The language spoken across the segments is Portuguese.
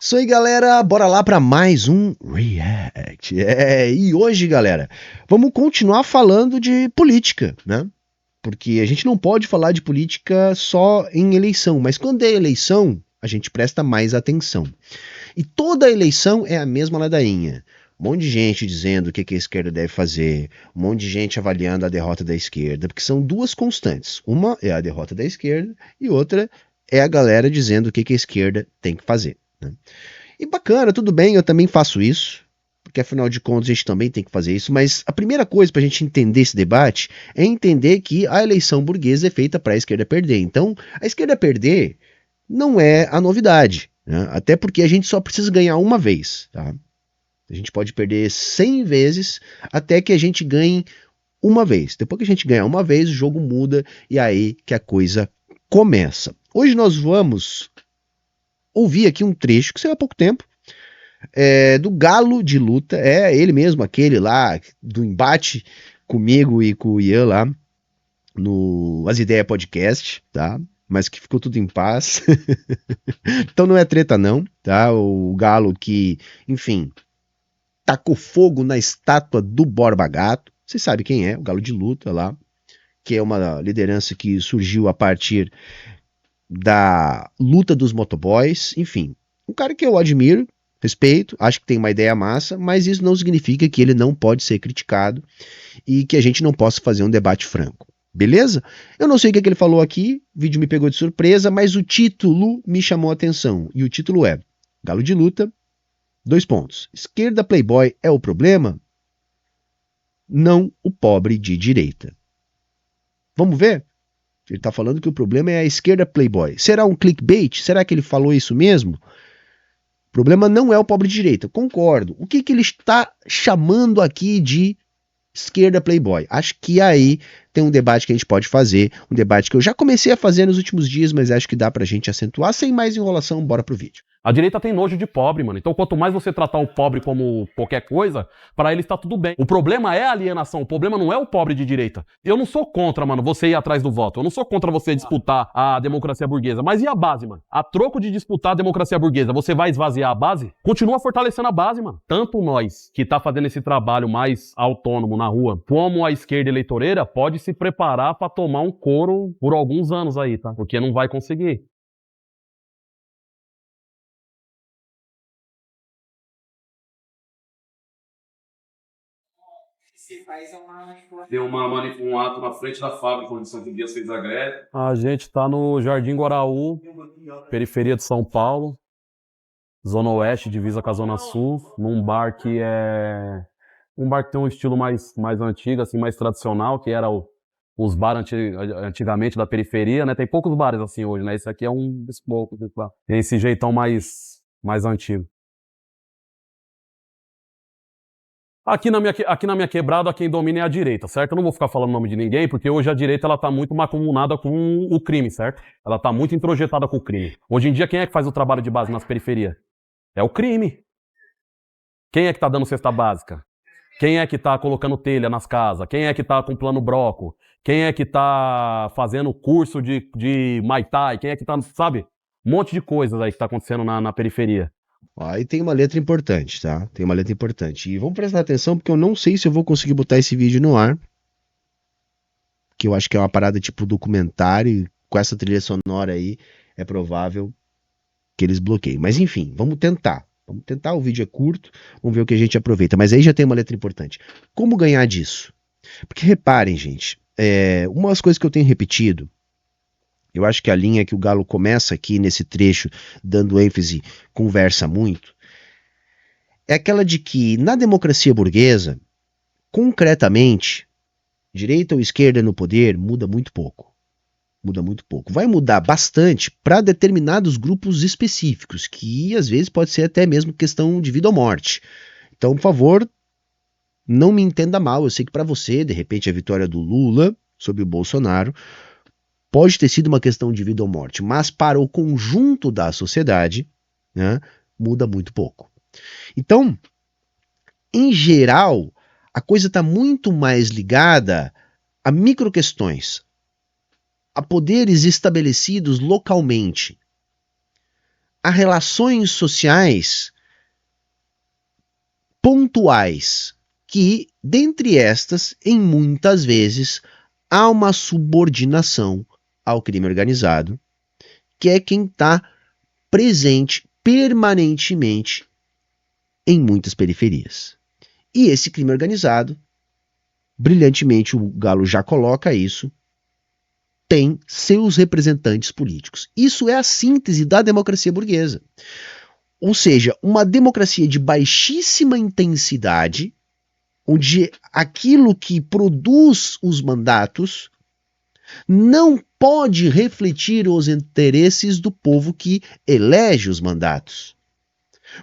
Isso aí, galera, bora lá para mais um React. E hoje, galera, vamos continuar falando de política, né? Porque a gente não pode falar de política só em eleição, mas quando é eleição, a gente presta mais atenção. E toda eleição é a mesma ladainha. Um monte de gente dizendo o que a esquerda deve fazer, um monte de gente avaliando a derrota da esquerda, porque são duas constantes. Uma é a derrota da esquerda e outra é a galera dizendo o que a esquerda tem que fazer, né? E bacana, tudo bem, eu também faço isso, porque afinal de contas a gente também tem que fazer isso, mas a primeira coisa para a gente entender esse debate é entender que a eleição burguesa é feita para a esquerda perder. Então, a esquerda perder não é a novidade, né? Até porque a gente só precisa ganhar uma vez, tá? A gente pode perder 100 vezes até que a gente ganhe uma vez. Depois que a gente ganhar uma vez, o jogo muda e é aí que a coisa começa. Hoje nós vamos ouvir aqui um trecho que saiu há pouco tempo, do Galo de Luta, ele mesmo, aquele lá do embate comigo e com o Ian lá no As Ideias Podcast, tá? Mas que ficou tudo em paz. Então não é treta não, tá? O Galo que, enfim, tacou fogo na estátua do Borba Gato. Você sabe quem é, o Galo de Luta lá, que é uma liderança que surgiu a partir da luta dos motoboys, enfim, um cara que eu admiro, respeito, acho que tem uma ideia massa, mas isso não significa que ele não pode ser criticado e que a gente não possa fazer um debate franco. Beleza? Eu não sei o que ele falou aqui, o vídeo me pegou de surpresa, mas o título me chamou a atenção. E o título é Galo de Luta, : Esquerda playboy é o problema? Não o pobre de direita. Vamos ver? Ele está falando que o problema é a esquerda playboy. Será um clickbait? Será que ele falou isso mesmo? O problema não é o pobre de direita. Concordo. O que ele está chamando aqui de esquerda playboy? Acho que aí tem um debate que a gente pode fazer, um debate que eu já comecei a fazer nos últimos dias, mas acho que dá pra gente acentuar. Sem mais enrolação, bora pro vídeo. A direita tem nojo de pobre, mano. Então, quanto mais você tratar o pobre como qualquer coisa, pra eles tá tudo bem. O problema é a alienação. O problema não é o pobre de direita. Eu não sou contra, mano, você ir atrás do voto. Eu não sou contra você disputar a democracia burguesa. Mas e a base, mano? A troco de disputar a democracia burguesa, você vai esvaziar a base? Continua fortalecendo a base, mano. Tanto nós, que tá fazendo esse trabalho mais autônomo na rua, como a esquerda eleitoreira, pode se preparar pra tomar um couro por alguns anos aí, tá? Porque não vai conseguir. Deu um ato na frente da fábrica onde São Dias fez a greve. A gente tá no Jardim Guaraú, periferia de São Paulo, Zona Oeste, divisa com a Zona Sul, num bar que é... um bar que tem um estilo mais antigo, assim, mais tradicional, que era os bares antigamente da periferia, né? Tem poucos bares assim hoje, né? Esse aqui é um dos poucos, tem esse jeitão mais antigo. Aqui na minha quebrada, quem domina é a direita, certo? Eu não vou ficar falando o nome de ninguém, porque hoje a direita ela tá muito macumunada com o crime, certo? Ela tá muito introjetada com o crime. Hoje em dia, quem é que faz o trabalho de base nas periferias? É o crime. Quem é que tá dando cesta básica? Quem é que tá colocando telha nas casas? Quem é que tá com plano broco? Quem é que tá fazendo curso de Muay Thai? Quem é que tá, sabe? Um monte de coisas aí que tá acontecendo na periferia. Aí tem uma letra importante, tá? Tem uma letra importante. E vamos prestar atenção, porque eu não sei se eu vou conseguir botar esse vídeo no ar. Que eu acho que é uma parada tipo documentário. E com essa trilha sonora aí, é provável que eles bloqueiem. Mas enfim, vamos tentar. Vamos tentar, o vídeo é curto, vamos ver o que a gente aproveita. Mas aí já tem uma letra importante. Como ganhar disso? Porque reparem, gente, uma das coisas que eu tenho repetido, eu acho que a linha que o Galo começa aqui nesse trecho, dando ênfase, conversa muito, é aquela de que na democracia burguesa, concretamente, direita ou esquerda no poder muda muito pouco. Muda muito pouco. Vai mudar bastante para determinados grupos específicos, que às vezes pode ser até mesmo questão de vida ou morte. Então, por favor, não me entenda mal. Eu sei que para você, de repente, a vitória do Lula sobre o Bolsonaro pode ter sido uma questão de vida ou morte, mas para o conjunto da sociedade, né, muda muito pouco. Então, em geral, a coisa está muito mais ligada a microquestões, a poderes estabelecidos localmente. a relações sociais pontuais, que, dentre estas, em muitas vezes, há uma subordinação ao crime organizado, que é quem está presente permanentemente em muitas periferias. E esse crime organizado, brilhantemente o Galo já coloca isso, tem seus representantes políticos. Isso é a síntese da democracia burguesa. Ou seja, uma democracia de baixíssima intensidade, onde aquilo que produz os mandatos não pode refletir os interesses do povo que elege os mandatos,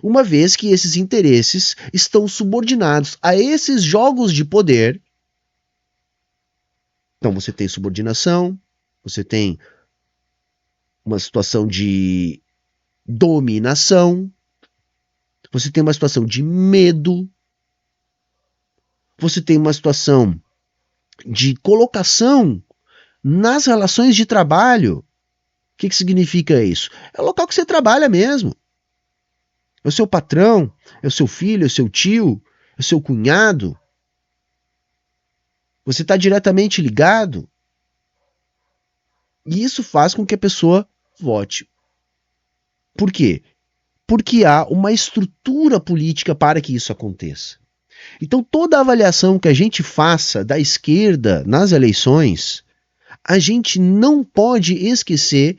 uma vez que esses interesses estão subordinados a esses jogos de poder. Então você tem subordinação, você tem uma situação de dominação, você tem uma situação de medo, você tem uma situação de colocação nas relações de trabalho. O que significa isso? É o local que você trabalha mesmo. É o seu patrão, é o seu filho, é o seu tio, é o seu cunhado. Você está diretamente ligado. E isso faz com que a pessoa vote. Por quê? Porque há uma estrutura política para que isso aconteça. Então, toda avaliação que a gente faça da esquerda nas eleições, a gente não pode esquecer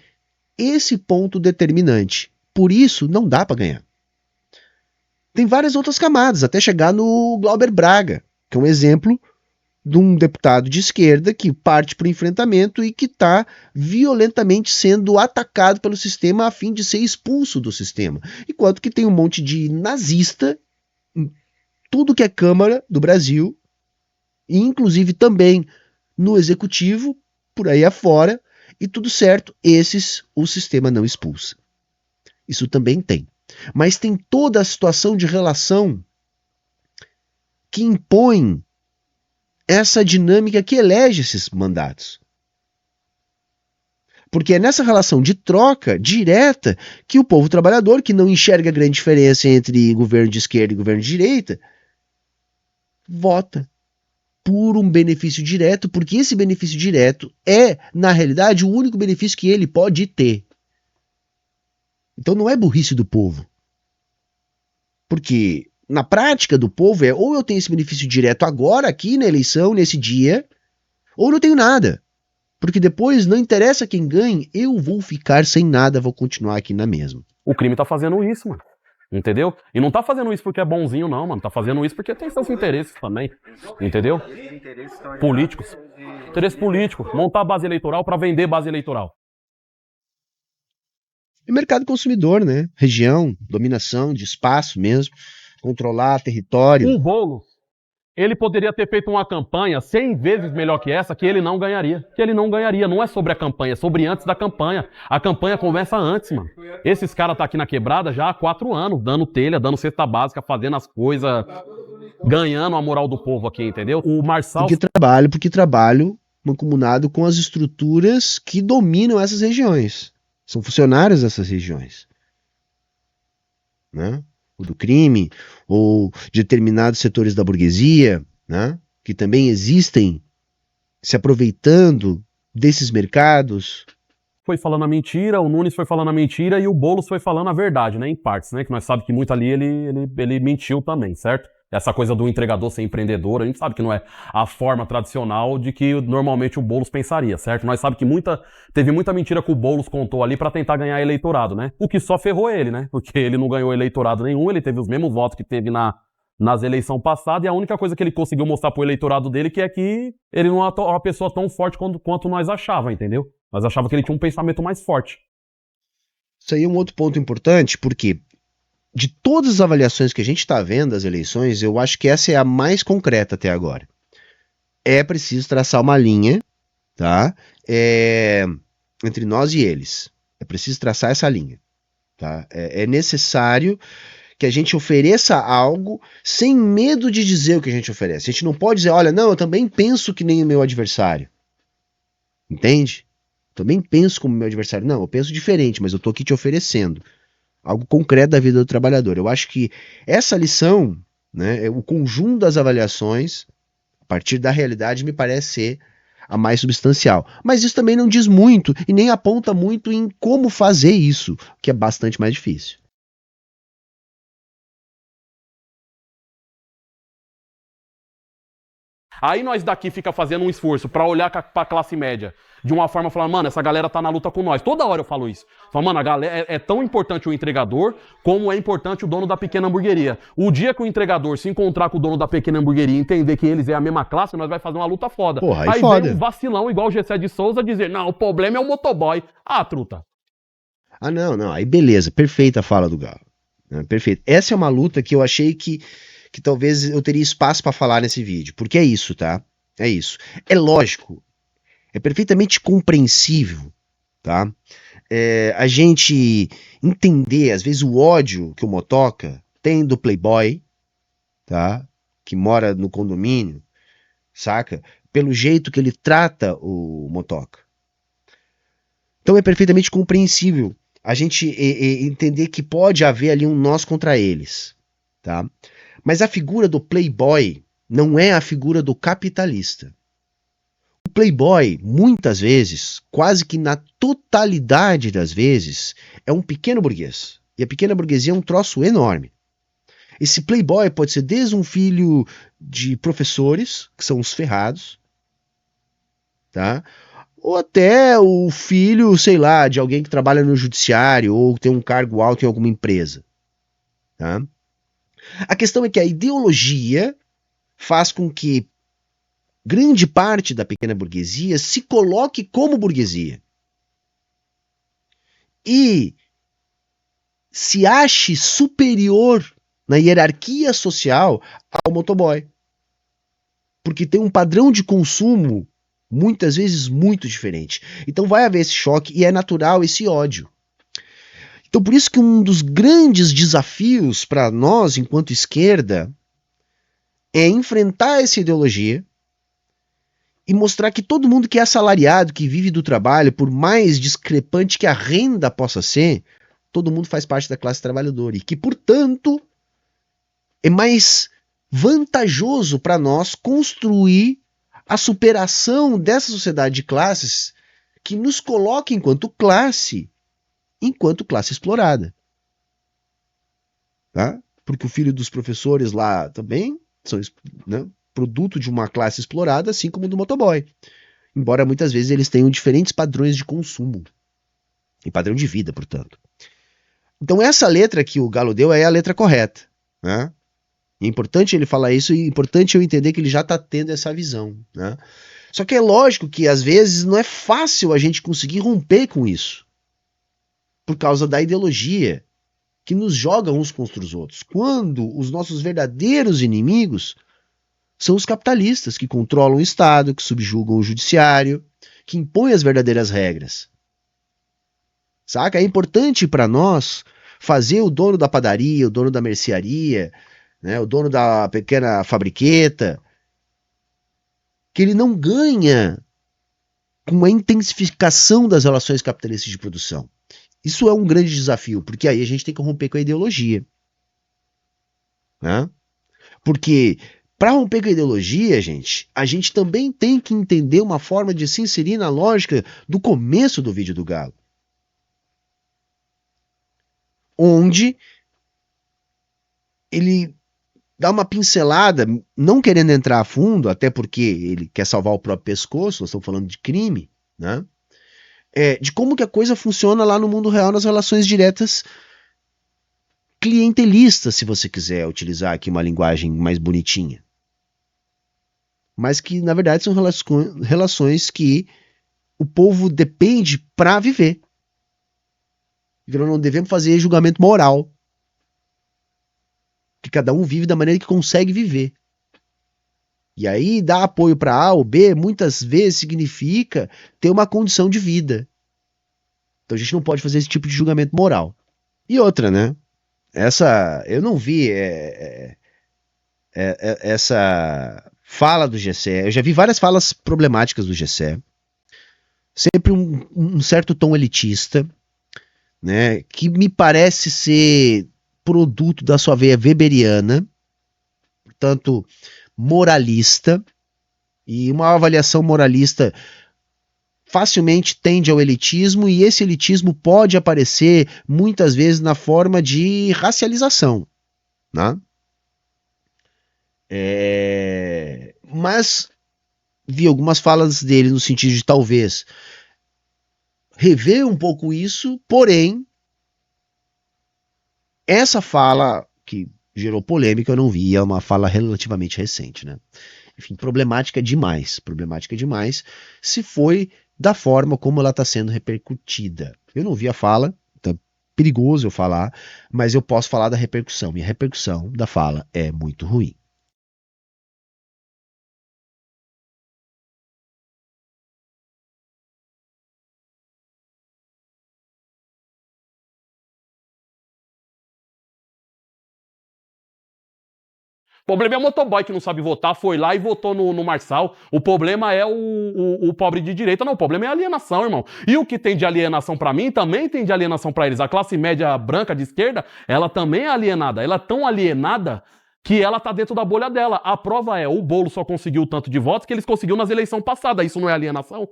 esse ponto determinante. Por isso, não dá para ganhar. Tem várias outras camadas, até chegar no Glauber Braga, que é um exemplo de um deputado de esquerda que parte para o enfrentamento e que está violentamente sendo atacado pelo sistema a fim de ser expulso do sistema. Enquanto que tem um monte de nazista em tudo que é Câmara do Brasil, e inclusive também no Executivo, por aí afora, e tudo certo, esses o sistema não expulsa. Isso também tem. Mas tem toda a situação de relação que impõe essa dinâmica que elege esses mandatos. Porque é nessa relação de troca direta que o povo trabalhador, que não enxerga grande diferença entre governo de esquerda e governo de direita, vota por um benefício direto, porque esse benefício direto é, na realidade, o único benefício que ele pode ter. Então não é burrice do povo. Porque na prática do povo é ou eu tenho esse benefício direto agora, aqui na eleição, nesse dia, ou não tenho nada. Porque depois, não interessa quem ganhe, eu vou ficar sem nada, vou continuar aqui na mesma. O crime tá fazendo isso, mano. Entendeu? E não tá fazendo isso porque é bonzinho, não, mano. Tá fazendo isso porque tem seus interesses também. Entendeu? Políticos. Interesse político. Montar base eleitoral pra vender base eleitoral. E mercado consumidor, né? Região, dominação de espaço mesmo. Controlar território. O Boulos, ele poderia ter feito uma campanha 100 vezes melhor que essa, que ele não ganharia. Que ele não ganharia. Não é sobre a campanha, é sobre antes da campanha. A campanha começa antes, mano. Esses caras tá aqui na quebrada já há 4 anos, dando telha, dando cesta básica, fazendo as coisas, ganhando a moral do povo aqui, entendeu? O Marçal... Porque trabalho mancomunado com as estruturas que dominam essas regiões. São funcionários dessas regiões. Né? Ou do crime, ou de determinados setores da burguesia, né? Que também existem se aproveitando desses mercados. Foi falando a mentira, o Nunes foi falando a mentira e o Boulos foi falando a verdade, né? Em partes, né? Que nós sabemos que muito ali ele mentiu também, certo? Essa coisa do entregador ser empreendedor, a gente sabe que não é a forma tradicional de que normalmente o Boulos pensaria, certo? Nós sabemos que teve muita mentira que o Boulos contou ali pra tentar ganhar eleitorado, né? O que só ferrou ele, né? Porque ele não ganhou eleitorado nenhum, ele teve os mesmos votos que teve nas eleições passadas, e a única coisa que ele conseguiu mostrar pro eleitorado dele que é que ele não é uma pessoa tão forte quanto nós achávamos, entendeu? Nós achávamos que ele tinha um pensamento mais forte. Isso aí é um outro ponto importante, porque de todas as avaliações que a gente está vendo das eleições, eu acho que essa é a mais concreta até agora. É preciso traçar uma linha, tá? Entre nós e eles. É preciso traçar essa linha. Tá? É necessário que a gente ofereça algo sem medo de dizer o que a gente oferece. A gente não pode dizer, olha, não, eu também penso que nem o meu adversário. Entende? Também penso como meu adversário. Não, eu penso diferente, mas eu tô aqui te oferecendo. algo concreto da vida do trabalhador. Eu acho que essa lição, né, o conjunto das avaliações, a partir da realidade, me parece ser a mais substancial. Mas isso também não diz muito e nem aponta muito em como fazer isso, que é bastante mais difícil. Aí nós daqui fica fazendo um esforço pra olhar pra classe média de uma forma, falando, mano, essa galera tá na luta com nós. Toda hora eu falo isso. Falo, mano, a galera é tão importante o entregador como é importante o dono da pequena hamburgueria. O dia que o entregador se encontrar com o dono da pequena hamburgueria e entender que eles é a mesma classe, nós vai fazer uma luta foda. Porra, aí foda. vem um vacilão igual o Gessé de Souza dizer, não, o problema é o motoboy. Ah, truta. Ah, não, aí beleza, perfeita a fala do Galo. Perfeito. Essa é uma luta que eu achei que talvez eu teria espaço para falar nesse vídeo, porque é isso, tá? É isso. É lógico, é perfeitamente compreensível, tá? A gente entender, às vezes, o ódio que o motoca tem do playboy, tá? Que mora no condomínio, saca? Pelo jeito que ele trata o motoca. Então é perfeitamente compreensível a gente entender que pode haver ali um nós contra eles, tá? Mas a figura do playboy não é a figura do capitalista. O playboy, muitas vezes, quase que na totalidade das vezes, é um pequeno burguês. E a pequena burguesia é um troço enorme. Esse playboy pode ser desde um filho de professores, que são os ferrados, tá? Ou até o filho, sei lá, de alguém que trabalha no judiciário ou tem um cargo alto em alguma empresa, tá? A questão é que a ideologia faz com que grande parte da pequena burguesia se coloque como burguesia e se ache superior na hierarquia social ao motoboy. Porque tem um padrão de consumo muitas vezes muito diferente. Então vai haver esse choque e é natural esse ódio. Então por isso que um dos grandes desafios para nós, enquanto esquerda, é enfrentar essa ideologia e mostrar que todo mundo que é assalariado, que vive do trabalho, por mais discrepante que a renda possa ser, todo mundo faz parte da classe trabalhadora e que, portanto, é mais vantajoso para nós construir a superação dessa sociedade de classes que nos coloca enquanto classe explorada. Tá? Porque o filho dos professores lá também são, né, produto de uma classe explorada, assim como do motoboy. Embora muitas vezes eles tenham diferentes padrões de consumo e padrão de vida, portanto. Então essa letra que o Galo deu é a letra correta, né? É importante ele falar isso e é importante eu entender que ele já está tendo essa visão, né? Só que é lógico que às vezes não é fácil a gente conseguir romper com isso por causa da ideologia que nos joga uns contra os outros, quando os nossos verdadeiros inimigos são os capitalistas que controlam o Estado, que subjugam o judiciário, que impõem as verdadeiras regras. Saca? É importante para nós fazer o dono da padaria, o dono da mercearia, né, o dono da pequena fabriqueta, que ele não ganha com a intensificação das relações capitalistas de produção. Isso é um grande desafio, porque aí a gente tem que romper com a ideologia. Né? Porque para romper com a ideologia, gente, a gente também tem que entender uma forma de se inserir na lógica do começo do vídeo do Galo. Onde ele dá uma pincelada, não querendo entrar a fundo, até porque ele quer salvar o próprio pescoço, nós estamos falando de crime, né? De como que a coisa funciona lá no mundo real nas relações diretas clientelistas, se você quiser utilizar aqui uma linguagem mais bonitinha. Mas que, na verdade, são relações que o povo depende para viver. E nós não devemos fazer julgamento moral. Que cada um vive da maneira que consegue viver. E aí, dar apoio para A ou B, muitas vezes significa ter uma condição de vida. Então a gente não pode fazer esse tipo de julgamento moral. E outra, né? Eu não vi essa fala do Gessé. Eu já vi várias falas problemáticas do Gessé. Sempre um certo tom elitista, né, que me parece ser produto da sua veia weberiana, portanto, moralista, e uma avaliação moralista facilmente tende ao elitismo, e esse elitismo pode aparecer muitas vezes na forma de racialização, né? Mas vi algumas falas dele no sentido de talvez rever um pouco isso, porém essa fala que gerou polêmica eu não vi, é uma fala relativamente recente, né? Enfim, problemática demais se foi da forma como ela está sendo repercutida. Eu não vi a fala, então é perigoso eu falar, mas eu posso falar da repercussão, e a repercussão da fala é muito ruim. O problema é o motoboy que não sabe votar, foi lá e votou no Marçal. O problema é o pobre de direita. Não, o problema é a alienação, irmão. E o que tem de alienação pra mim, também tem de alienação pra eles. A classe média branca de esquerda, ela também é alienada. Ela é tão alienada que ela tá dentro da bolha dela. A prova é, o Bolo só conseguiu o tanto de votos que eles conseguiu nas eleições passadas. Isso não é alienação?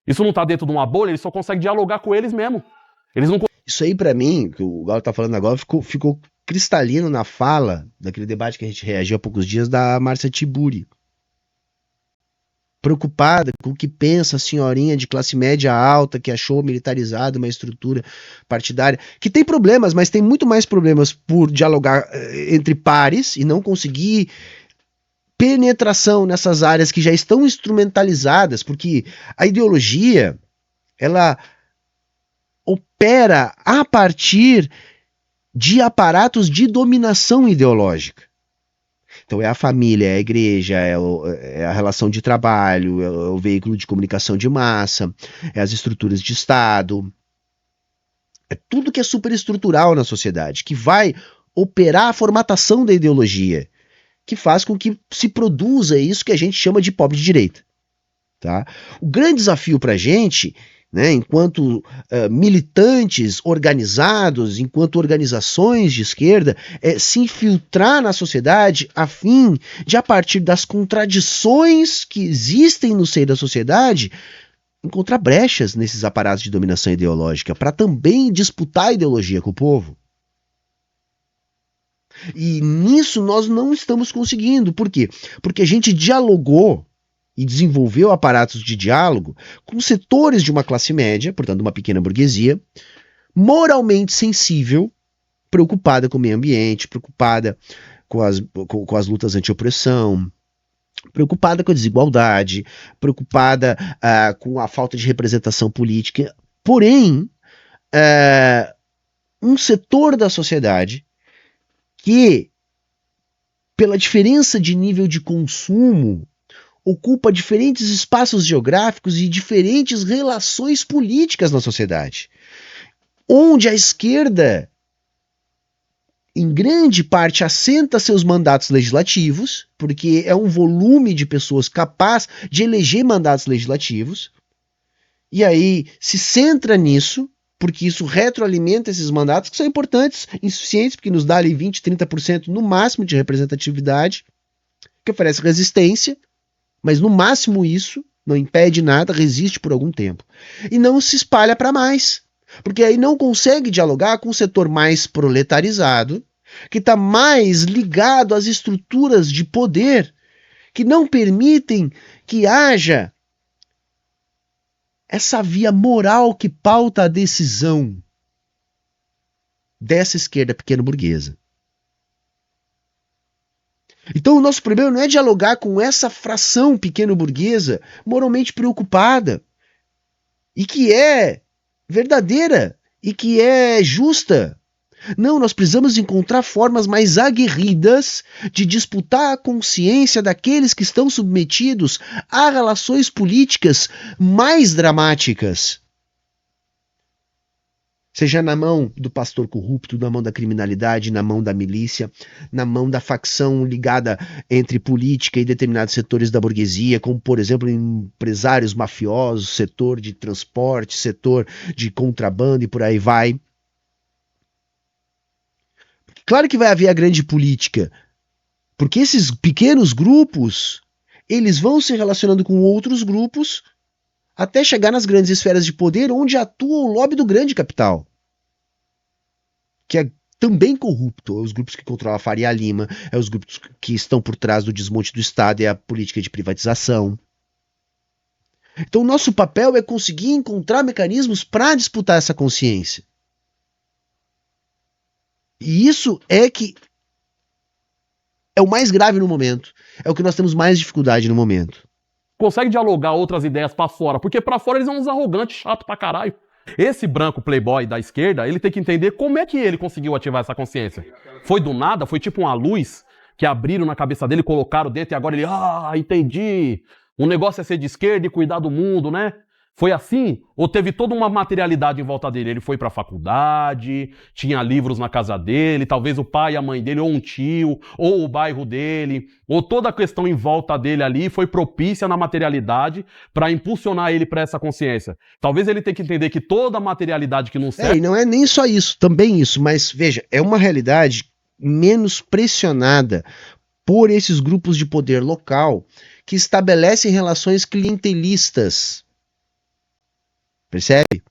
Isso não tá dentro de uma bolha? Eles só conseguem dialogar com eles mesmo. Eles não... Isso aí, pra mim, que o Galo tá falando agora, ficou cristalino na fala daquele debate que a gente reagiu há poucos dias da Márcia Tiburi. Preocupada com o que pensa a senhorinha de classe média alta que achou militarizada uma estrutura partidária, que tem problemas, mas tem muito mais problemas por dialogar entre pares e não conseguir penetração nessas áreas que já estão instrumentalizadas, porque a ideologia, ela opera a partir de aparatos de dominação ideológica. Então é a família, é a igreja, é a relação de trabalho, é o veículo de comunicação de massa, é as estruturas de Estado. É tudo que é superestrutural na sociedade, que vai operar a formatação da ideologia, que faz com que se produza isso que a gente chama de pobre de direita. Tá? O grande desafio para a gente, né, enquanto militantes organizados, enquanto organizações de esquerda, é se infiltrar na sociedade a fim de, a partir das contradições que existem no seio da sociedade, encontrar brechas nesses aparatos de dominação ideológica para também disputar a ideologia com o povo. E nisso nós não estamos conseguindo. Por quê? Porque a gente dialogou e desenvolveu aparatos de diálogo com setores de uma classe média, portanto uma pequena burguesia, moralmente sensível, preocupada com o meio ambiente, preocupada com as lutas anti-opressão, preocupada com a desigualdade, preocupada com a falta de representação política. Porém, um setor da sociedade que, pela diferença de nível de consumo, ocupa diferentes espaços geográficos e diferentes relações políticas na sociedade, onde a esquerda, em grande parte, assenta seus mandatos legislativos, porque é um volume de pessoas capaz de eleger mandatos legislativos, e aí se centra nisso, porque isso retroalimenta esses mandatos, que são importantes, insuficientes, porque nos dá ali 20%, 30% no máximo de representatividade, que oferece resistência, mas no máximo isso, não impede nada, resiste por algum tempo. E não se espalha para mais, porque aí não consegue dialogar com o setor mais proletarizado, que está mais ligado às estruturas de poder, que não permitem que haja essa via moral que pauta a decisão dessa esquerda pequeno-burguesa. Então o nosso problema não é dialogar com essa fração pequeno-burguesa moralmente preocupada e que é verdadeira e que é justa. Não, nós precisamos encontrar formas mais aguerridas de disputar a consciência daqueles que estão submetidos a relações políticas mais dramáticas. Seja na mão do pastor corrupto, na mão da criminalidade, na mão da milícia, na mão da facção ligada entre política e determinados setores da burguesia, como, por exemplo, empresários mafiosos, setor de transporte, setor de contrabando e por aí vai. Claro que vai haver a grande política, porque esses pequenos grupos, eles vão se relacionando com outros grupos até chegar nas grandes esferas de poder, onde atua o lobby do grande capital, que é também corrupto. É os grupos que controlam a Faria Lima, é os grupos que estão por trás do desmonte do Estado, é a política de privatização. Então, o nosso papel é conseguir encontrar mecanismos para disputar essa consciência. E isso é que é o mais grave no momento. É o que nós temos mais dificuldade no momento. Consegue dialogar outras ideias pra fora, porque pra fora eles são uns arrogantes, chato pra caralho. Esse branco playboy da esquerda, ele tem que entender como é que ele conseguiu ativar essa consciência. Foi do nada? Foi tipo uma luz que abriram na cabeça dele, colocaram dentro e agora ele, entendi. O negócio é ser de esquerda e cuidar do mundo, né? Foi assim? Ou teve toda uma materialidade em volta dele? Ele foi pra faculdade, tinha livros na casa dele, talvez o pai e a mãe dele, ou um tio, ou o bairro dele, ou toda a questão em volta dele ali foi propícia na materialidade para impulsionar ele para essa consciência. Talvez ele tenha que entender que toda a materialidade que não serve... E não é nem só isso, também isso, mas veja, é uma realidade menos pressionada por esses grupos de poder local que estabelecem relações clientelistas. Percebe?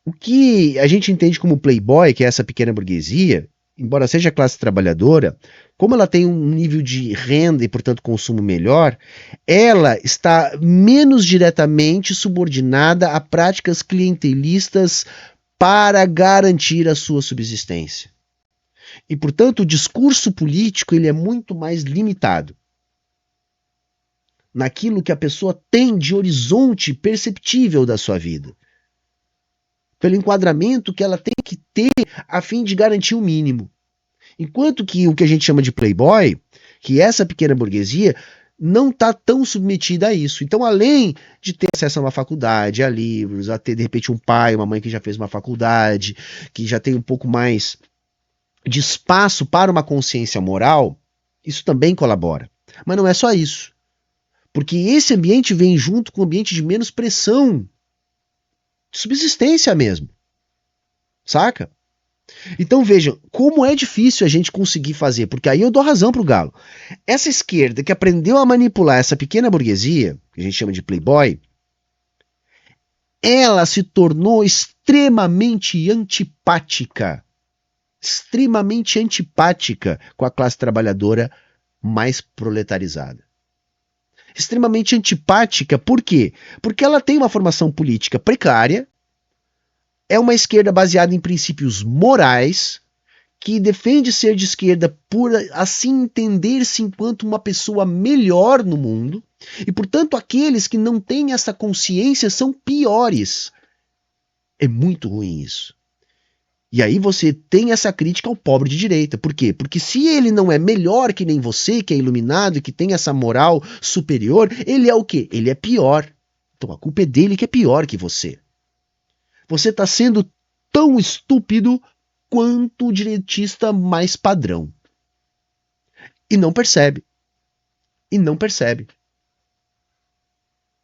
O que a gente entende como playboy, que é essa pequena burguesia, embora seja a classe trabalhadora, como ela tem um nível de renda e, portanto, consumo melhor, ela está menos diretamente subordinada a práticas clientelistas para garantir a sua subsistência. E, portanto, o discurso político ele é muito mais limitado naquilo que a pessoa tem de horizonte perceptível da sua vida, pelo enquadramento que ela tem que ter a fim de garantir o mínimo. Enquanto que o que a gente chama de playboy, que essa pequena burguesia, não está tão submetida a isso. Então, além de ter acesso a uma faculdade, a livros, a ter, de repente, um pai, uma mãe que já fez uma faculdade, que já tem um pouco mais de espaço para uma consciência moral, isso também colabora. Mas não é só isso. Porque esse ambiente vem junto com um ambiente de menos pressão, de subsistência mesmo. Saca? Então vejam, como é difícil a gente conseguir fazer, porque aí eu dou razão pro Galo. Essa esquerda que aprendeu a manipular essa pequena burguesia, que a gente chama de playboy, ela se tornou extremamente antipática com a classe trabalhadora mais proletarizada. Extremamente antipática, por quê? Porque ela tem uma formação política precária, é uma esquerda baseada em princípios morais, que defende ser de esquerda por assim entender-se enquanto uma pessoa melhor no mundo, e portanto aqueles que não têm essa consciência são piores. É muito ruim isso. E aí você tem essa crítica ao pobre de direita. Por quê? Porque se ele não é melhor que nem você, que é iluminado e que tem essa moral superior, ele é o quê? Ele é pior. Então a culpa é dele que é pior que você. Você está sendo tão estúpido quanto o direitista mais padrão. E não percebe.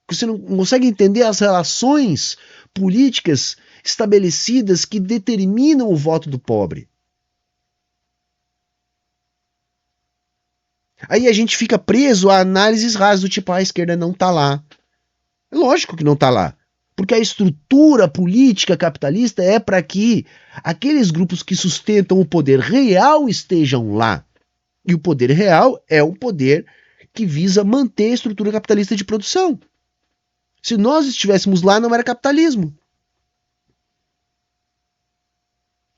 Você não consegue entender as relações políticas estabelecidas que determinam o voto do pobre. Aí a gente fica preso a análises rasas do tipo, a esquerda não está lá. É lógico que não está lá. Porque a estrutura política capitalista é para que aqueles grupos que sustentam o poder real estejam lá. E o poder real é o poder que visa manter a estrutura capitalista de produção. Se nós estivéssemos lá, não era capitalismo.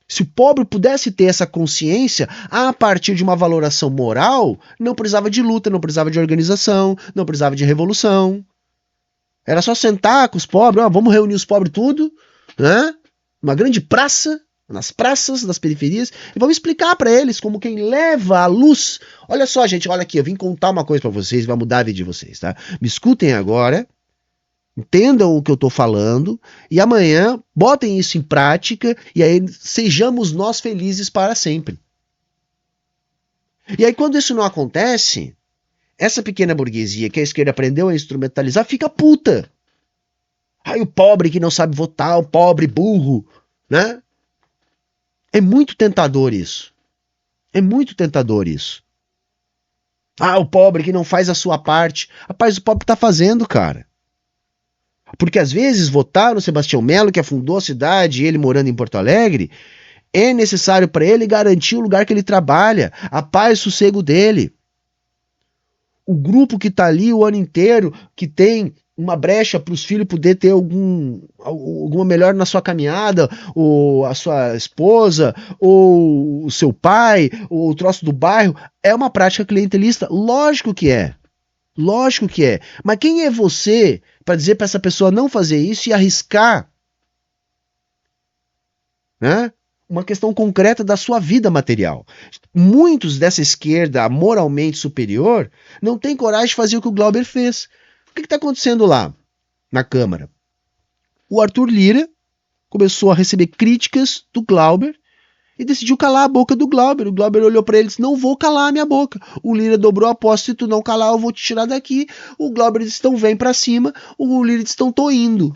Se o pobre pudesse ter essa consciência a partir de uma valoração moral, não precisava de luta, não precisava de organização, não precisava de revolução. Era só sentar com os pobres, vamos reunir os pobres tudo, né? Uma grande praça, nas praças das periferias, e vamos explicar para eles como quem leva a luz. Olha só, gente, olha aqui, eu vim contar uma coisa para vocês, vai mudar a vida de vocês, tá? Me escutem agora. Entendam o que eu estou falando e amanhã botem isso em prática e aí sejamos nós felizes para sempre. E aí quando isso não acontece, essa pequena burguesia que a esquerda aprendeu a instrumentalizar fica puta. Aí o pobre que não sabe votar, o pobre burro, né? É muito tentador isso. É muito tentador isso. Ah, o pobre que não faz a sua parte. Rapaz, o pobre tá fazendo, cara. Porque às vezes votar no Sebastião Melo, que afundou a cidade, ele morando em Porto Alegre, é necessário para ele garantir o lugar que ele trabalha, a paz e o sossego dele. O grupo que tá ali o ano inteiro, que tem uma brecha para os filhos poder ter alguma melhor na sua caminhada, ou a sua esposa, ou o seu pai, ou o troço do bairro, é uma prática clientelista. Lógico que é. Lógico que é. Mas quem é você para dizer para essa pessoa não fazer isso e arriscar, né, uma questão concreta da sua vida material? Muitos dessa esquerda moralmente superior não têm coragem de fazer o que o Glauber fez. O que está acontecendo lá na Câmara? O Arthur Lira começou a receber críticas do Glauber e decidiu calar a boca do Glauber. O Glauber olhou para ele e disse: não vou calar a minha boca. O Lira dobrou a aposta: se tu não calar, eu vou te tirar daqui. O Glauber disse: então vem para cima. O Lira disse: então tô indo.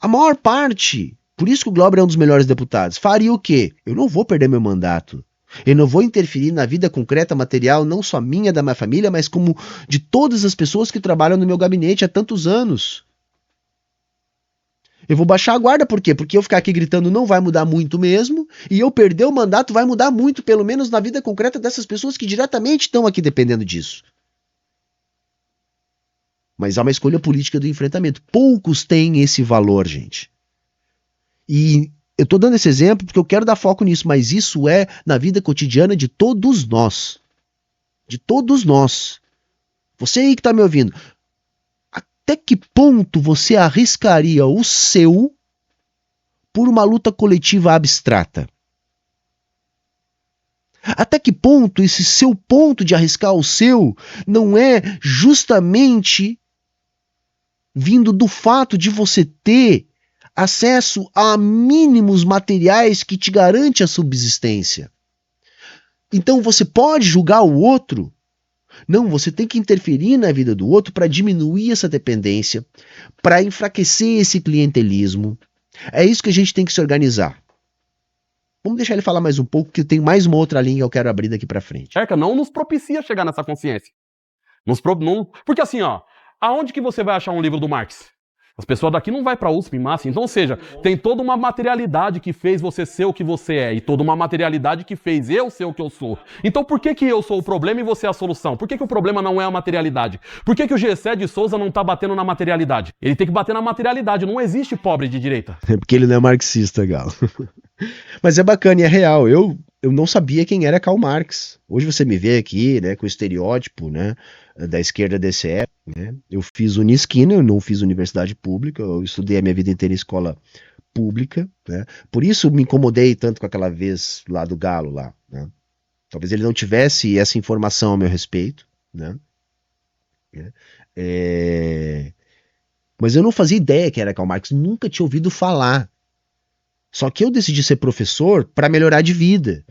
A maior parte, por isso que o Glauber é um dos melhores deputados, faria o quê? Eu não vou perder meu mandato. Eu não vou interferir na vida concreta material, não só minha, da minha família, mas como de todas as pessoas que trabalham no meu gabinete há tantos anos. Eu vou baixar a guarda, por quê? Porque eu ficar aqui gritando não vai mudar muito mesmo, e eu perder o mandato vai mudar muito, pelo menos na vida concreta dessas pessoas que diretamente estão aqui dependendo disso. Mas há uma escolha política do enfrentamento. Poucos têm esse valor, gente. E eu estou dando esse exemplo porque eu quero dar foco nisso, mas isso é na vida cotidiana de todos nós. De todos nós. Você aí que está me ouvindo, até que ponto você arriscaria o seu por uma luta coletiva abstrata? Até que ponto esse seu ponto de arriscar o seu não é justamente vindo do fato de você ter acesso a mínimos materiais que te garante a subsistência? Então você pode julgar o outro? Não, você tem que interferir na vida do outro para diminuir essa dependência, para enfraquecer esse clientelismo. É isso que a gente tem que se organizar. Vamos deixar ele falar mais um pouco, que tem mais uma outra linha que eu quero abrir daqui para frente. Não nos propicia chegar nessa consciência. Porque assim, ó, aonde que você vai achar um livro do Marx? As pessoas daqui não vai para a USP em massa. Então, ou seja, tem toda uma materialidade que fez você ser o que você é, e toda uma materialidade que fez eu ser o que eu sou. Então por que eu sou o problema e você é a solução? Por que o problema não é a materialidade? Por que o Gessé de Souza não tá batendo na materialidade? Ele tem que bater na materialidade. Não existe pobre de direita. É porque ele não é marxista, Galo. Mas é bacana e é real. Eu não sabia quem era Karl Marx. Hoje você me vê aqui, né, com o estereótipo, né, da esquerda DCE, né? Eu fiz Unisquina, eu não fiz universidade pública, eu estudei a minha vida inteira em escola pública, né? Por isso me incomodei tanto com aquela vez lá do Galo, lá, né? Talvez ele não tivesse essa informação a meu respeito, né? Mas eu não fazia ideia que era Karl Marx, nunca tinha ouvido falar. Só que eu decidi ser professor para melhorar de vida.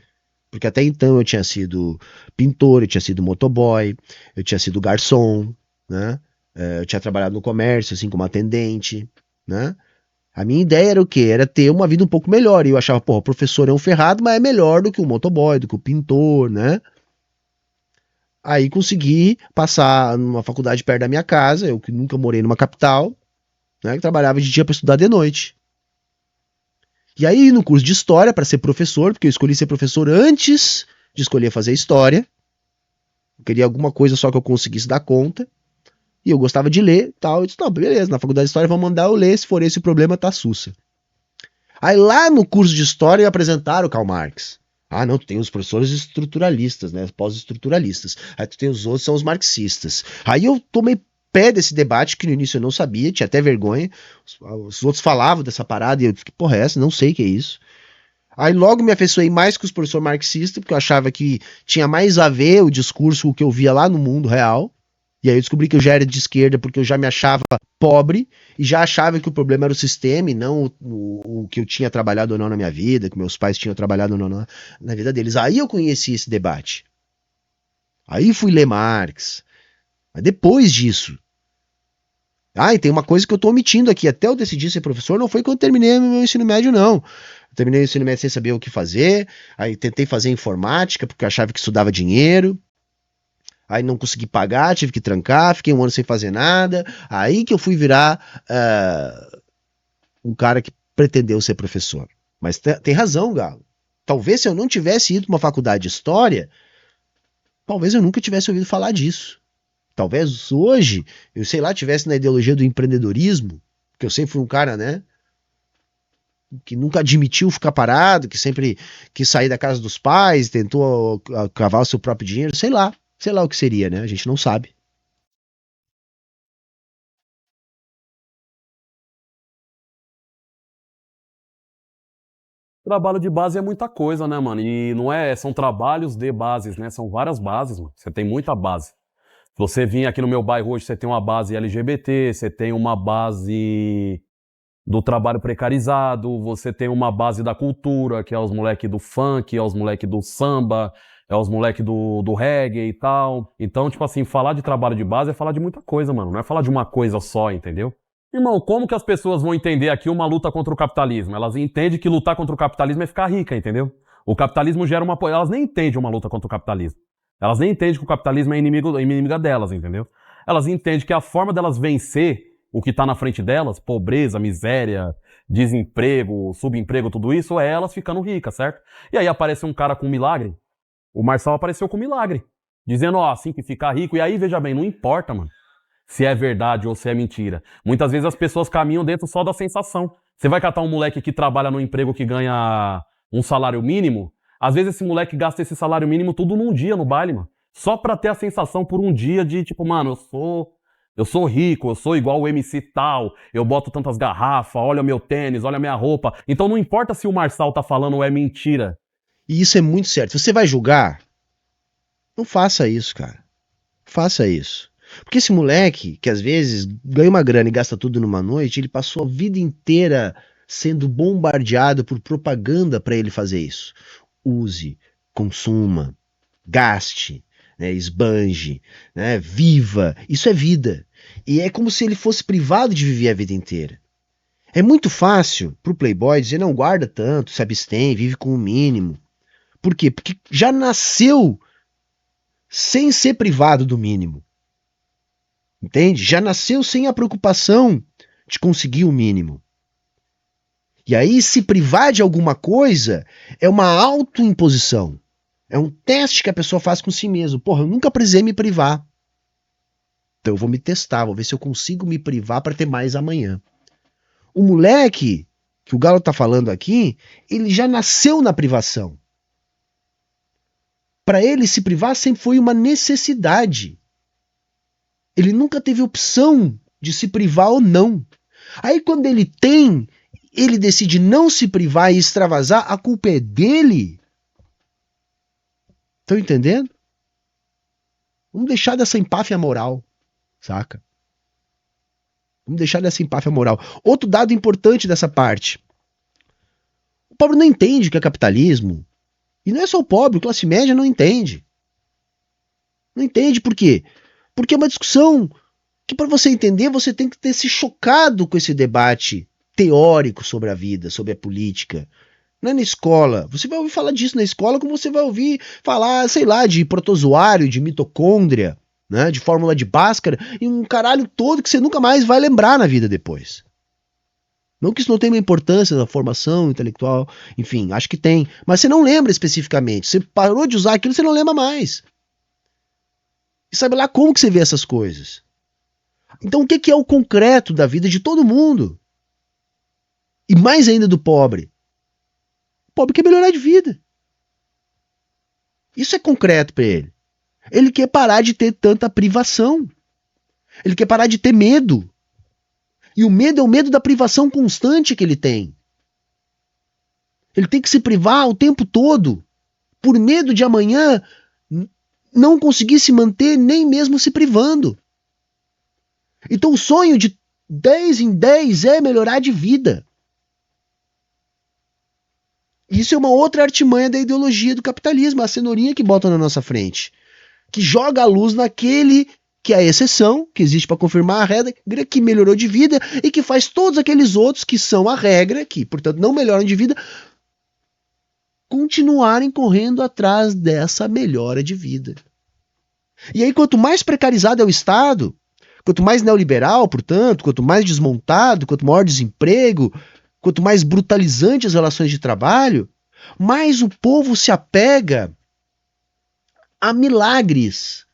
Porque até então eu tinha sido pintor, eu tinha sido motoboy, eu tinha sido garçom, né? Eu tinha trabalhado no comércio, assim, como atendente, né? A minha ideia era o quê? Era ter uma vida um pouco melhor. E eu achava, porra, o professor é um ferrado, mas é melhor do que o motoboy, do que o pintor, né? Aí consegui passar numa faculdade perto da minha casa, eu que nunca morei numa capital, né? Que trabalhava de dia para estudar de noite. E aí, no curso de História, para ser professor, porque eu escolhi ser professor antes de escolher fazer História. Eu queria alguma coisa só que eu conseguisse dar conta. E eu gostava de ler e tal. Eu disse, não, beleza, na faculdade de História vão mandar eu ler, se for esse o problema, tá sussa. Aí lá no curso de História apresentaram o Karl Marx. Ah, não, tu tem os professores estruturalistas, né, pós-estruturalistas. Aí tu tem os outros, são os marxistas. Aí eu tomei pé desse debate, que no início eu não sabia, tinha até vergonha. Os outros falavam dessa parada e eu disse, que porra é essa? Não sei o que é isso. Aí logo me afeiçoei mais com os professores marxistas, porque eu achava que tinha mais a ver o discurso que eu via lá no mundo real. E aí eu descobri que eu já era de esquerda porque eu já me achava pobre e já achava que o problema era o sistema e não o que eu tinha trabalhado ou não na minha vida, que meus pais tinham trabalhado ou não na vida deles. Aí eu conheci esse debate. Aí fui ler Marx. Mas depois disso. Ah, e tem uma coisa que eu tô omitindo aqui. Até eu decidir ser professor, não foi que eu terminei meu ensino médio, não. terminei o ensino médio sem saber o que fazer, aí tentei fazer informática, porque eu achava que estudava dinheiro, aí não consegui pagar, tive que trancar, fiquei um ano sem fazer nada, aí que eu fui virar um cara que pretendeu ser professor. Mas tem razão, Galo. Talvez se eu não tivesse ido para uma faculdade de história, talvez eu nunca tivesse ouvido falar disso. Talvez hoje, eu sei lá, tivesse na ideologia do empreendedorismo, porque eu sempre fui um cara, né, que nunca admitiu ficar parado, que sempre quis sair da casa dos pais, tentou cavar o seu próprio dinheiro, sei lá o que seria, né, a gente não sabe. Trabalho de base é muita coisa, né, mano? E não é, são trabalhos de bases, né? São várias bases, mano. Você tem muita base. Você vir aqui no meu bairro hoje, você tem uma base LGBT, você tem uma base do trabalho precarizado, você tem uma base da cultura, que é os moleques do funk, é os moleques do samba, é os moleques do reggae e tal. Então, tipo assim, falar de trabalho de base é falar de muita coisa, mano. Não é falar de uma coisa só, entendeu? Irmão, como que as pessoas vão entender aqui uma luta contra o capitalismo? Elas entendem que lutar contra o capitalismo é ficar rica, entendeu? O capitalismo gera uma... Elas nem entendem uma luta contra o capitalismo. Elas nem entendem que o capitalismo é inimiga delas, entendeu? Elas entendem que a forma delas vencer o que está na frente delas, pobreza, miséria, desemprego, subemprego, tudo isso, é elas ficando ricas, certo? E aí aparece um cara com um milagre. O Marçal apareceu com um milagre. Dizendo, ó, assim que ficar rico. E aí, veja bem, não importa, mano, se é verdade ou se é mentira. Muitas vezes as pessoas caminham dentro só da sensação. Você vai catar um moleque que trabalha num emprego que ganha um salário mínimo, às vezes esse moleque gasta esse salário mínimo tudo num dia no baile, mano. Só pra ter a sensação por um dia de, tipo, mano, eu sou rico, eu sou igual o MC tal, eu boto tantas garrafas, olha meu tênis, olha minha roupa. Então não importa se o Marçal tá falando ou é mentira. E isso é muito certo. Você vai julgar? Não faça isso, cara. Faça isso. Porque esse moleque, que às vezes ganha uma grana e gasta tudo numa noite, ele passou a vida inteira sendo bombardeado por propaganda para ele fazer isso. Use, consuma, gaste, né, esbanje, né, viva. Isso é vida. E é como se ele fosse privado de viver a vida inteira. É muito fácil pro playboy dizer, não, guarda tanto, se abstém, vive com o mínimo. Por quê? Porque já nasceu sem ser privado do mínimo. Entende? Já nasceu sem a preocupação de conseguir o mínimo. E aí, se privar de alguma coisa, é uma autoimposição. É um teste que a pessoa faz com si mesma. Porra, eu nunca precisei me privar. Então eu vou me testar, vou ver se eu consigo me privar para ter mais amanhã. O moleque que o Galo tá falando aqui, ele já nasceu na privação. Para ele, se privar sempre foi uma necessidade. Ele nunca teve opção de se privar ou não. Aí quando ele tem, ele decide não se privar e extravasar, a culpa é dele. Estão entendendo? Vamos deixar dessa empáfia moral, saca? Vamos deixar dessa empáfia moral. Outro dado importante dessa parte. O pobre não entende o que é capitalismo. E não é só o pobre, a classe média não entende. Não entende por quê? Porque é uma discussão que, para você entender, você tem que ter se chocado com esse debate teórico sobre a vida, sobre a política. Não é na escola. Você vai ouvir falar disso na escola, como você vai ouvir falar, sei lá, de protozoário, de mitocôndria, né, de fórmula de Bhaskara, e um caralho todo que você nunca mais vai lembrar na vida depois. Não que isso não tenha uma importância na formação intelectual, enfim, acho que tem. Mas você não lembra especificamente. Você parou de usar aquilo, você não lembra mais. E sabe lá como que você vê essas coisas? Então o que é o concreto da vida de todo mundo? E mais ainda do pobre? O pobre quer melhorar de vida. Isso é concreto para ele. Ele quer parar de ter tanta privação. Ele quer parar de ter medo. E o medo é o medo da privação constante que ele tem. Ele tem que se privar o tempo todo, por medo de amanhã não conseguir se manter nem mesmo se privando. Então o sonho de 10 em 10 é melhorar de vida. Isso é uma outra artimanha da ideologia do capitalismo, a cenourinha que botam na nossa frente, que joga a luz naquele que é a exceção, que existe para confirmar a regra, que melhorou de vida, e que faz todos aqueles outros que são a regra, que portanto não melhoram de vida, continuarem correndo atrás dessa melhora de vida. E aí, quanto mais precarizado é o Estado, quanto mais neoliberal, portanto, quanto mais desmontado, quanto maior desemprego, quanto mais brutalizante as relações de trabalho, mais o povo se apega a milagres.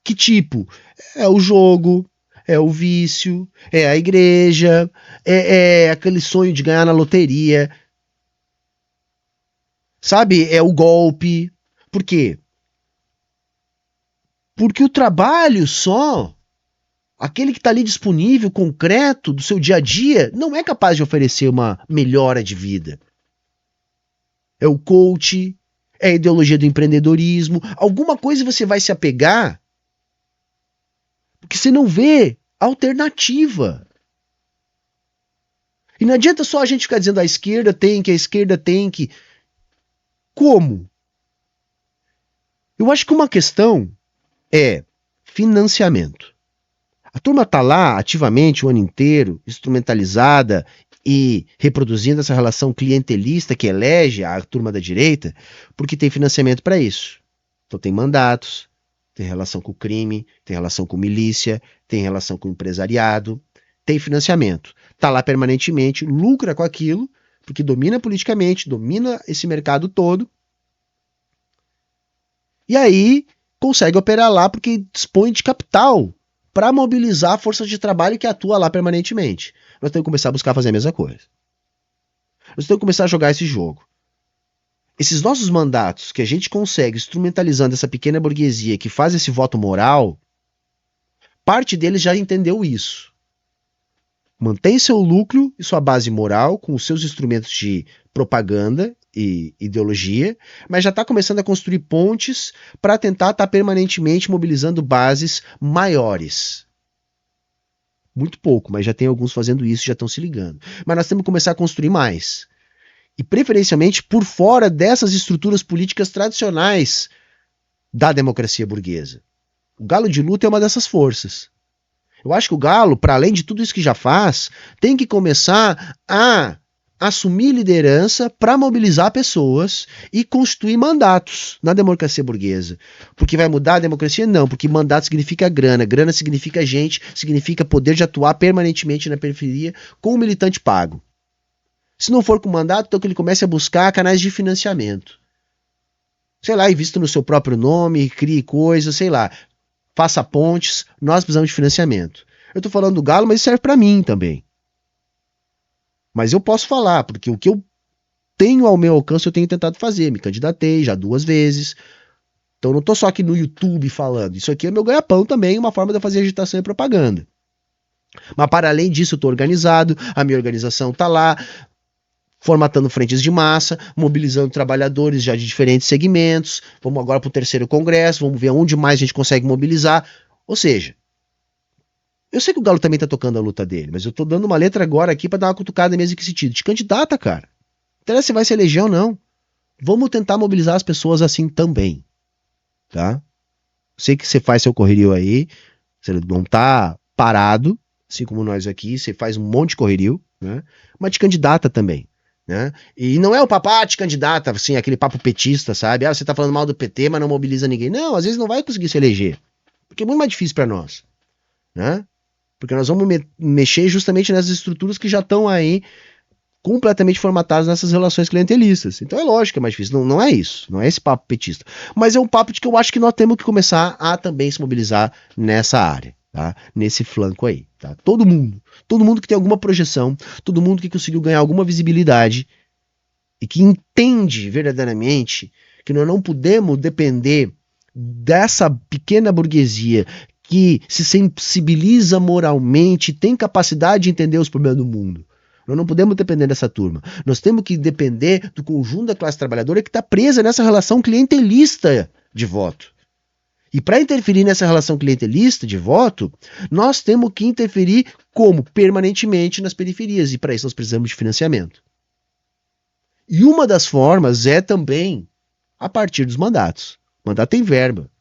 Que tipo? É o jogo, é o vício, é a igreja, é aquele sonho de ganhar na loteria. Sabe? É o golpe. Por quê? Porque o trabalho só, aquele que está ali disponível, concreto, do seu dia a dia, não é capaz de oferecer uma melhora de vida. É o coach, é a ideologia do empreendedorismo. Alguma coisa você vai se apegar porque você não vê alternativa. E não adianta só a gente ficar dizendo a esquerda tem que. Como? Eu acho que uma questão é financiamento. A turma está lá ativamente o ano inteiro, instrumentalizada e reproduzindo essa relação clientelista que elege a turma da direita, porque tem financiamento para isso. Então tem mandatos, tem relação com o crime, tem relação com milícia, tem relação com o empresariado, tem financiamento. Está lá permanentemente, lucra com aquilo, porque domina politicamente, domina esse mercado todo. E aí consegue operar lá porque dispõe de capital para mobilizar a força de trabalho que atua lá permanentemente. Nós temos que começar a buscar fazer a mesma coisa. Nós temos que começar a jogar esse jogo. Esses nossos mandatos que a gente consegue instrumentalizando essa pequena burguesia que faz esse voto moral, parte deles já entendeu isso. Mantém seu lucro e sua base moral com os seus instrumentos de propaganda e ideologia, mas já está começando a construir pontes para tentar estar permanentemente mobilizando bases maiores. Muito pouco, mas já tem alguns fazendo isso, já estão se ligando. Mas nós temos que começar a construir mais. E preferencialmente por fora dessas estruturas políticas tradicionais da democracia burguesa. O Galo de Luta é uma dessas forças. Eu acho que o Galo, para além de tudo isso que já faz, tem que começar a assumir liderança para mobilizar pessoas e constituir mandatos na democracia burguesa. Porque vai mudar a democracia? Não, porque mandato significa grana, grana significa gente, significa poder de atuar permanentemente na periferia com o militante pago. Se não for com mandato, então que ele comece a buscar canais de financiamento. Sei lá, invista no seu próprio nome, crie coisas, sei lá, faça pontes, nós precisamos de financiamento. Eu tô falando do Galo, mas isso serve para mim também. Mas eu posso falar, porque o que eu tenho ao meu alcance eu tenho tentado fazer. Me candidatei já 2 vezes. Então eu não tô só aqui no YouTube falando. Isso aqui é meu ganha-pão também, uma forma de eu fazer agitação e propaganda. Mas para além disso eu tô organizado, a minha organização tá lá, formatando frentes de massa, mobilizando trabalhadores já de diferentes segmentos. Vamos agora para o 3º congresso, vamos ver onde mais a gente consegue mobilizar. Ou seja, eu sei que o Galo também tá tocando a luta dele, mas eu tô dando uma letra agora aqui para dar uma cutucada mesmo que sentido. Te candidata, cara. Não interessa se vai se eleger ou não. Vamos tentar mobilizar as pessoas assim também. Tá? Sei que você faz seu correrio aí, você não tá parado, assim como nós aqui, você faz um monte de correrio, né? Mas te candidata também. Né? E não é o papo, te candidata, assim, aquele papo petista, sabe? Você tá falando mal do PT, mas não mobiliza ninguém. Não, às vezes não vai conseguir se eleger. Porque é muito mais difícil para nós. Né? Porque nós vamos mexer justamente nessas estruturas que já estão aí completamente formatadas nessas relações clientelistas. Então é lógico que é mais difícil. Não é isso. Não é esse papo petista. Mas é um papo de que eu acho que nós temos que começar a também se mobilizar nessa área. Tá? Nesse flanco aí. Tá? Todo mundo que tem alguma projeção, todo mundo que conseguiu ganhar alguma visibilidade e que entende verdadeiramente que nós não podemos depender dessa pequena burguesia que se sensibiliza moralmente, tem capacidade de entender os problemas do mundo. Nós não podemos depender dessa turma. Nós temos que depender do conjunto da classe trabalhadora que está presa nessa relação clientelista de voto. E para interferir nessa relação clientelista de voto, nós temos que interferir como? Permanentemente nas periferias. E para isso nós precisamos de financiamento. E uma das formas é também a partir dos mandatos. O mandato tem verba.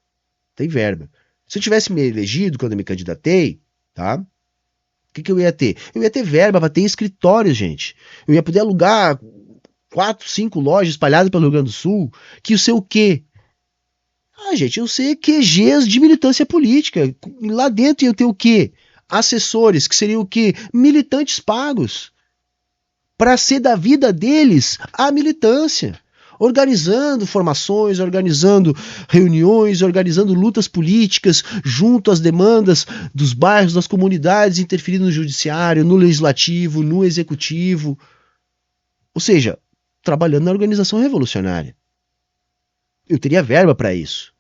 Tem verba. Se eu tivesse me elegido quando eu me candidatei, tá? O que eu ia ter? Eu ia ter verba para ter escritórios, gente. Eu ia poder alugar 4, 5 lojas espalhadas pelo Rio Grande do Sul, que o seu quê? Gente, eu sei QGs de militância política. Lá dentro ia ter o quê? Assessores, que seriam o quê? Militantes pagos. Para ser da vida deles a militância. Organizando formações, organizando reuniões, organizando lutas políticas junto às demandas dos bairros, das comunidades, interferindo no judiciário, no legislativo, no executivo. Ou seja, trabalhando na organização revolucionária. Eu teria verba para isso.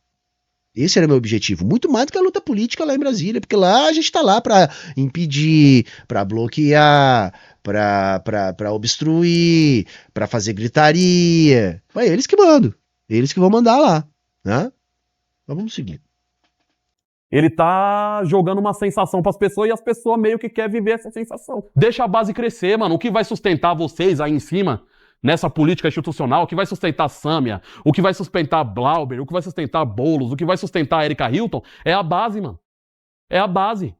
Esse era o meu objetivo. Muito mais do que a luta política lá em Brasília, porque lá a gente está lá para impedir, para bloquear, para obstruir, para fazer gritaria. É eles que mandam. Eles que vão mandar lá. Né? Mas vamos seguir. Ele tá jogando uma sensação pras pessoas e as pessoas meio que querem viver essa sensação. Deixa a base crescer, mano. O que vai sustentar vocês aí em cima, nessa política institucional, o que vai sustentar Sâmia, o que vai sustentar Blauber, o que vai sustentar Boulos, o que vai sustentar Erika Hilton, é a base, mano. É a base.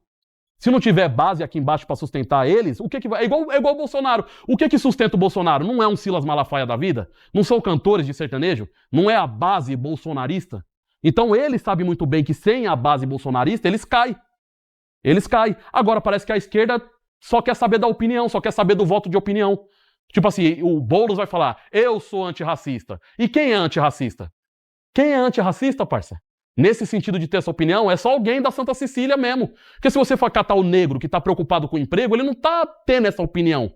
Se não tiver base aqui embaixo pra sustentar eles, o que que vai... É igual o Bolsonaro. O que que sustenta o Bolsonaro? Não é um Silas Malafaia da vida? Não são cantores de sertanejo? Não é a base bolsonarista? Então ele sabe muito bem que sem a base bolsonarista, eles caem. Eles caem. Agora parece que a esquerda só quer saber da opinião, só quer saber do voto de opinião. Tipo assim, o Boulos vai falar, eu sou antirracista. E quem é antirracista? Quem é antirracista, parça? Nesse sentido de ter essa opinião, é só alguém da Santa Cecília mesmo. Porque se você for catar o negro que tá preocupado com o emprego, ele não tá tendo essa opinião.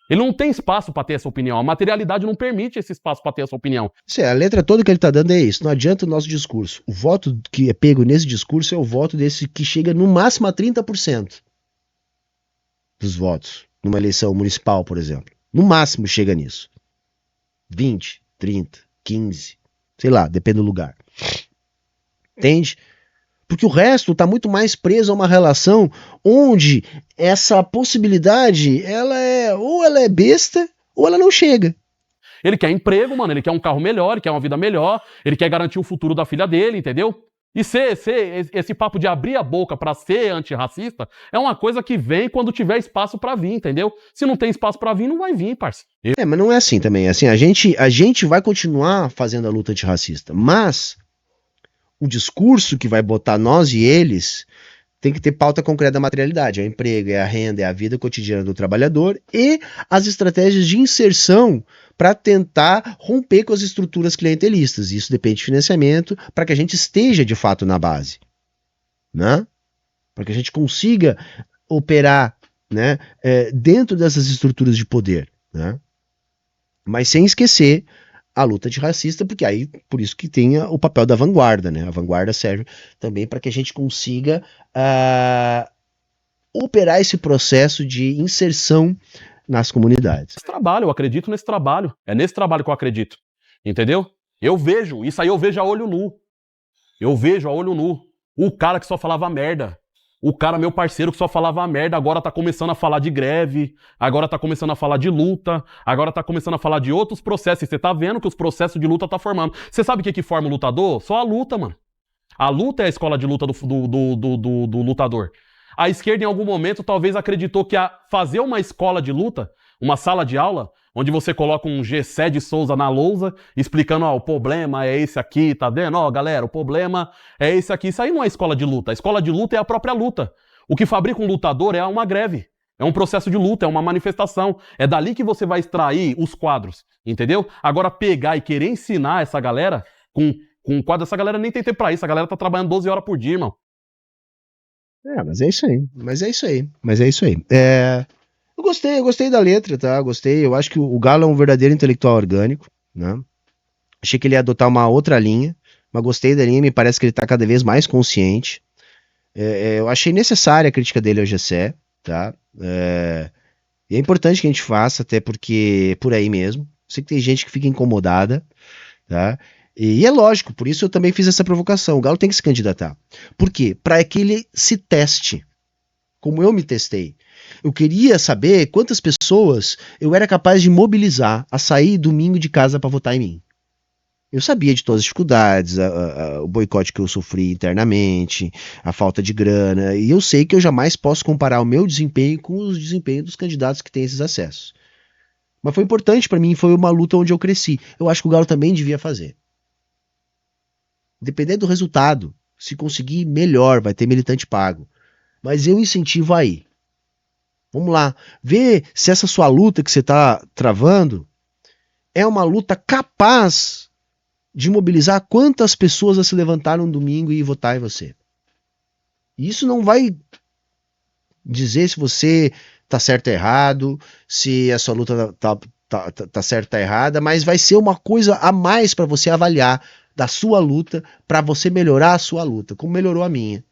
Ele não tem espaço para ter essa opinião. A materialidade não permite esse espaço para ter essa opinião. A letra toda que ele tá dando é isso. Não adianta o nosso discurso. O voto que é pego nesse discurso é o voto desse que chega no máximo a 30% dos votos. Numa eleição municipal, por exemplo. No máximo chega nisso. 20, 30, 15, sei lá, depende do lugar. Entende? Porque o resto está muito mais preso a uma relação onde essa possibilidade, ela é besta ou ela não chega. Ele quer emprego, mano, ele quer um carro melhor, ele quer uma vida melhor, ele quer garantir o futuro da filha dele, entendeu? E esse papo de abrir a boca pra ser antirracista é uma coisa que vem quando tiver espaço pra vir, entendeu? Se não tem espaço pra vir, não vai vir, parça. Mas não é assim também. Assim, a gente vai continuar fazendo a luta antirracista, mas o discurso que vai botar nós e eles tem que ter pauta concreta da materialidade. É o emprego, é a renda, é a vida cotidiana do trabalhador e as estratégias de inserção para tentar romper com as estruturas clientelistas. Isso depende de financiamento para que a gente esteja de fato na base, né? Para que a gente consiga operar, né, dentro dessas estruturas de poder, né? Mas sem esquecer a luta antirracista, porque aí, por isso que tem o papel da vanguarda, né? A vanguarda serve também para que a gente consiga operar esse processo de inserção nas comunidades. Esse trabalho, eu acredito nesse trabalho. É nesse trabalho que eu acredito. Entendeu? Eu vejo, isso aí eu vejo a olho nu. Eu vejo a olho nu. O cara que só falava merda. O cara, meu parceiro, que só falava merda, agora tá começando a falar de greve, agora tá começando a falar de luta, agora tá começando a falar de outros processos. E você tá vendo que os processos de luta tá formando. Você sabe o que forma o lutador? Só a luta, mano. A luta é a escola de luta do lutador. A esquerda, em algum momento, talvez acreditou que fazer uma escola de luta, uma sala de aula, onde você coloca um Gessé de Souza na lousa, explicando, o problema é esse aqui, tá vendo? Galera, o problema é esse aqui. Isso aí não é escola de luta. A escola de luta é a própria luta. O que fabrica um lutador é uma greve. É um processo de luta, é uma manifestação. É dali que você vai extrair os quadros, entendeu? Agora, pegar e querer ensinar essa galera com um quadro, essa galera nem tem tempo pra isso. A galera tá trabalhando 12 horas por dia, irmão. Mas é isso aí. Eu gostei da letra, tá? Gostei. Eu acho que o Galo é um verdadeiro intelectual orgânico, né? Achei que ele ia adotar uma outra linha, mas gostei da linha, me parece que ele tá cada vez mais consciente. Eu achei necessária a crítica dele ao Gessé, tá? E é importante que a gente faça, até porque por aí mesmo. Sei que tem gente que fica incomodada, tá? E é lógico, por isso eu também fiz essa provocação. O Galo tem que se candidatar. Por quê? Para que ele se teste, como eu me testei. Eu queria saber quantas pessoas eu era capaz de mobilizar a sair domingo de casa para votar em mim. Eu sabia de todas as dificuldades, o boicote que eu sofri internamente, a falta de grana, e eu sei que eu jamais posso comparar o meu desempenho com os desempenhos dos candidatos que têm esses acessos. Mas foi importante pra mim, foi uma luta onde eu cresci. Eu acho que o Galo também devia fazer. Dependendo do resultado, se conseguir, melhor, vai ter militante pago. Mas eu incentivo aí. Vamos lá, vê se essa sua luta que você tá travando é uma luta capaz de mobilizar quantas pessoas a se levantaram no domingo e votar em você. E isso não vai dizer se você tá certo ou errado, se a sua luta tá certa ou errada, mas vai ser uma coisa a mais para você avaliar da sua luta, para você melhorar a sua luta, como melhorou a minha.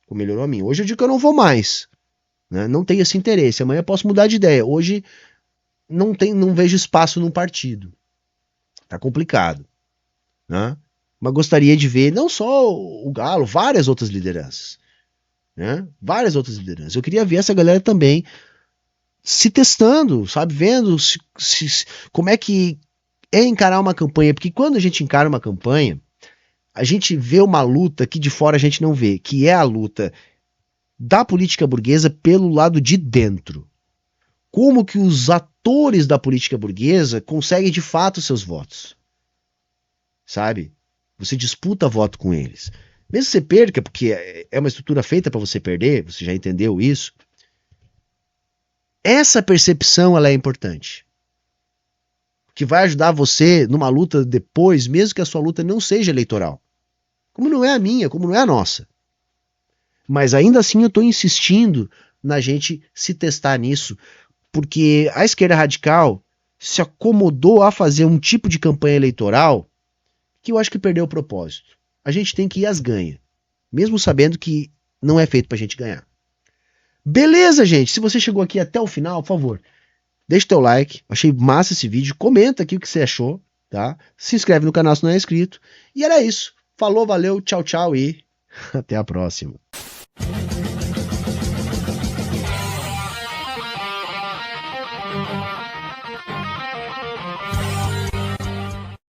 Como melhorou a minha. Hoje eu digo que eu não vou mais, né? Não tenho esse interesse. Amanhã eu posso mudar de ideia. Hoje não vejo espaço num partido. Tá complicado, né? Mas gostaria de ver não só o Galo, várias outras lideranças, né? Várias outras lideranças. Eu queria ver essa galera também se testando, sabe? Vendo como é que é encarar uma campanha. Porque quando a gente encara uma campanha, a gente vê uma luta que de fora a gente não vê, que é a luta da política burguesa pelo lado de dentro. Como que os atores da política burguesa conseguem de fato seus votos, sabe? Você disputa voto com eles. Mesmo que você perca, porque é uma estrutura feita para você perder, você já entendeu isso. Essa percepção ela é importante. Que vai ajudar você numa luta depois, mesmo que a sua luta não seja eleitoral. Como não é a minha, como não é a nossa. Mas ainda assim eu estou insistindo na gente se testar nisso, porque a esquerda radical se acomodou a fazer um tipo de campanha eleitoral que eu acho que perdeu o propósito. A gente tem que ir às ganhas, mesmo sabendo que não é feito pra gente ganhar. Beleza, gente? Se você chegou aqui até o final, por favor, deixa o teu like, achei massa esse vídeo, comenta aqui o que você achou, tá? Se inscreve no canal se não é inscrito. E era isso. Falou, valeu, tchau, tchau e até a próxima.